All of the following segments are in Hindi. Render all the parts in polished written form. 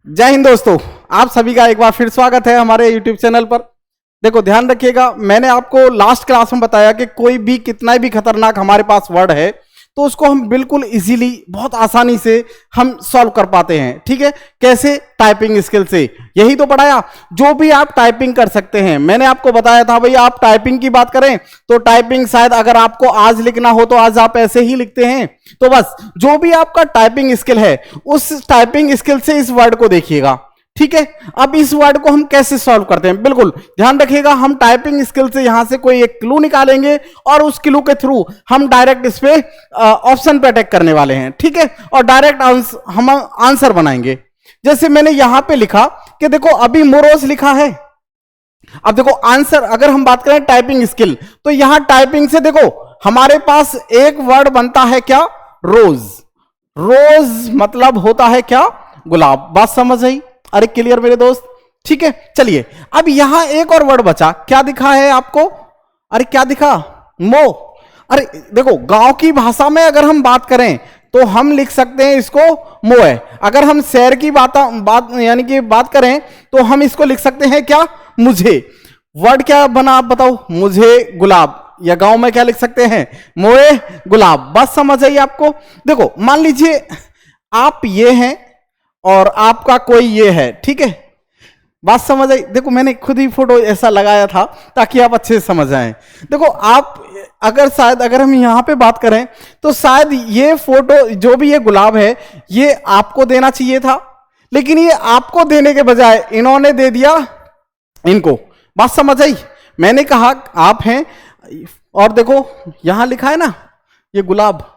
जय हिंद दोस्तों, आप सभी का एक बार फिर स्वागत है हमारे YouTube चैनल पर। देखो ध्यान रखिएगा, मैंने आपको लास्ट क्लास में बताया कि कोई भी कितना भी खतरनाक हमारे पास वर्ड है तो उसको हम बिल्कुल इजीली बहुत आसानी से हम सॉल्व कर पाते हैं। ठीक है, कैसे? टाइपिंग स्किल से। यही तो पढ़ाया, जो भी आप टाइपिंग कर सकते हैं। मैंने आपको बताया था भाई, आप टाइपिंग की बात करें तो टाइपिंग शायद अगर आपको आज लिखना हो तो आज आप ऐसे ही लिखते हैं। तो बस जो भी आपका टाइपिंग स्किल है उस टाइपिंग स्किल से इस वर्ड को देखिएगा। ठीक है, अब इस वर्ड को हम कैसे सॉल्व करते हैं, बिल्कुल ध्यान रखिएगा। हम टाइपिंग स्किल से यहां से कोई एक क्लू निकालेंगे और उस क्लू के थ्रू हम डायरेक्ट इस पे ऑप्शन पे अटैक करने वाले हैं। ठीक है, और डायरेक्ट हम आंसर बनाएंगे। जैसे मैंने यहां पे लिखा कि देखो अभी मोरोज लिखा है। अब देखो आंसर, अगर हम बात करें टाइपिंग स्किल तो यहां टाइपिंग से देखो हमारे पास एक वर्ड बनता है क्या? रोज। रोज मतलब होता है क्या? गुलाब। बात समझ आई? अरे क्लियर मेरे दोस्त? ठीक है, चलिए अब यहां एक और वर्ड बचा। क्या दिखा है आपको? अरे क्या दिखा? मो। अरे देखो गांव की भाषा में अगर हम बात करें तो हम लिख सकते हैं इसको मोए। अगर हम शहर की बात यानी कि बात करें तो हम इसको लिख सकते हैं क्या? मुझे। वर्ड क्या बना आप बताओ? मुझे गुलाब। या गांव में क्या लिख सकते हैं? मोए गुलाब। बस समझ आई आपको? देखो मान लीजिए आप ये हैं और आपका कोई ये है। ठीक है, बात समझ आई? देखो मैंने खुद ही फोटो ऐसा लगाया था ताकि आप अच्छे से समझ आए। देखो आप अगर हम यहां पे बात करें तो शायद ये फोटो जो भी ये गुलाब है ये आपको देना चाहिए था, लेकिन ये आपको देने के बजाय इन्होंने दे दिया इनको। बात समझ आई? मैंने कहा आप हैं और देखो यहां लिखा है ना ये गुलाब।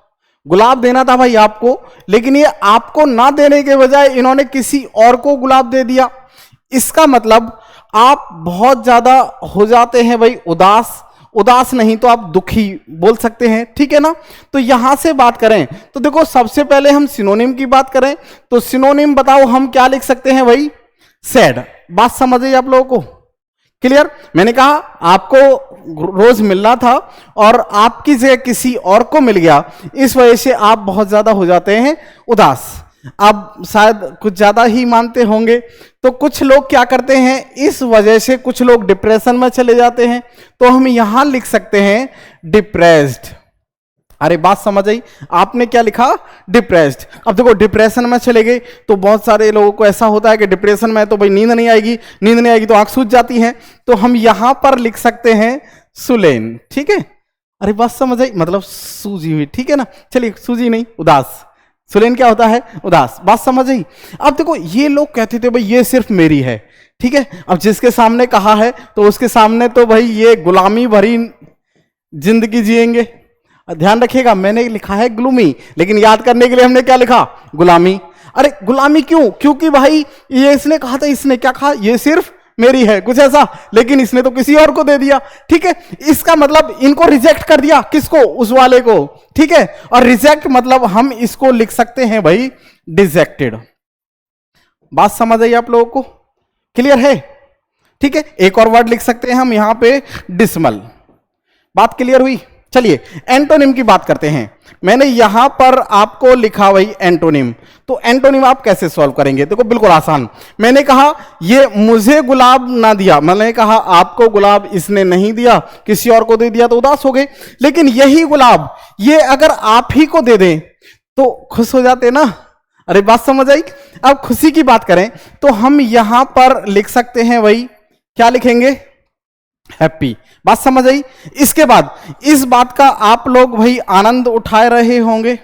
गुलाब देना था भाई आपको, लेकिन ये आपको ना देने के बजाय इन्होंने किसी और को गुलाब दे दिया। इसका मतलब आप बहुत ज्यादा हो जाते हैं भाई उदास। उदास नहीं तो आप दुखी बोल सकते हैं। ठीक है ना? तो यहां से बात करें तो देखो सबसे पहले हम सिनोनिम की बात करें तो सिनोनिम बताओ हम क्या लिख सकते हैं भाई? सैड। बात समझ आई आप लोगों को? क्लियर? मैंने कहा आपको रोज मिलना था और आपकी जगह किसी और को मिल गया, इस वजह से आप बहुत ज्यादा हो जाते हैं उदास। आप शायद कुछ ज्यादा ही मानते होंगे। तो कुछ लोग क्या करते हैं, इस वजह से कुछ लोग डिप्रेशन में चले जाते हैं, तो हम यहां लिख सकते हैं डिप्रेस्ड। अरे बात समझ आई? आपने क्या लिखा? डिप्रेस्ड। अब देखो डिप्रेशन में चले गए तो बहुत सारे लोगों को ऐसा होता है कि डिप्रेशन में तो भाई नींद नहीं आएगी तो आंख सूज जाती है, तो हम यहां पर लिख सकते हैं सुलेन। ठीक है, अरे बात समझ आई? मतलब सूजी हुई। ठीक है ना? चलिए सूजी नहीं, उदास। सुलेन क्या होता है? उदास। बात समझ आई? अब देखो ये लोग कहते थे भाई ये सिर्फ मेरी है। ठीक है, अब जिसके सामने कहा है तो उसके सामने तो भाई ये गुलामी भरी जिंदगी जिएंगे। ध्यान रखिएगा मैंने लिखा है ग्लूमी, लेकिन याद करने के लिए हमने क्या लिखा? गुलामी। अरे गुलामी क्यों? क्योंकि भाई ये इसने कहा था, इसने क्या कहा? ये सिर्फ मेरी है, कुछ ऐसा, लेकिन इसने तो किसी और को दे दिया। ठीक है, इसका मतलब इनको रिजेक्ट कर दिया। किसको? उस वाले को। ठीक है, और रिजेक्ट मतलब हम इसको लिख सकते हैं भाई डिजेक्टेड। बात समझ आई आप लोगों को? क्लियर है? ठीक है, एक और वर्ड लिख सकते हैं हम यहां पे डिसमल। बात क्लियर हुई? चलिए एंटोनिम की बात करते हैं। मैंने यहां पर आपको लिखा भाई एंटोनिम, तो एंटोनिम आप कैसे सॉल्व करेंगे? देखो बिल्कुल आसान। मैंने कहा ये मुझे गुलाब ना दिया, मैंने कहा आपको गुलाब इसने नहीं दिया, किसी और को दे दिया तो उदास हो गए, लेकिन यही गुलाब ये अगर आप ही को दे दें तो खुश हो जाते ना। अरे बात समझ आई? अब खुशी की बात करें तो हम यहां पर लिख सकते हैं भाई, क्या लिखेंगे? हैप्पी। बात समझ आई? इसके बाद इस बात का आप लोग भाई आनंद उठा रहे होंगे।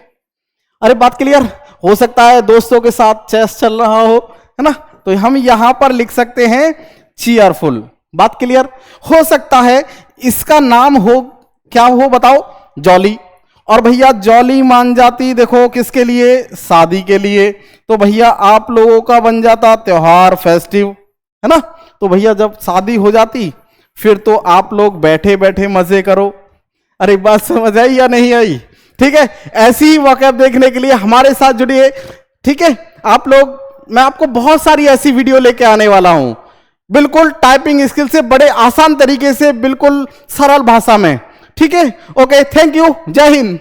अरे बात क्लियर? हो सकता है दोस्तों के साथ चेस चल रहा हो, है ना? तो हम यहां पर लिख सकते हैं चीयरफुल। बात क्लियर? हो सकता है इसका नाम हो, क्या हो बताओ? जॉली। और भैया जॉली मान जाती देखो किसके लिए? शादी के लिए। तो भैया आप लोगों का बन जाता त्योहार, फेस्टिव, है ना? तो भैया जब शादी हो जाती फिर तो आप लोग बैठे बैठे मजे करो। अरे बात समझ आई या नहीं आई? ठीक है, ऐसी ही वॉकअप देखने के लिए हमारे साथ जुड़िए। ठीक है, आप लोग, मैं आपको बहुत सारी ऐसी वीडियो लेके आने वाला हूं, बिल्कुल टाइपिंग स्किल से, बड़े आसान तरीके से, बिल्कुल सरल भाषा में। ठीक है, ओके, थैंक यू, जय हिंद।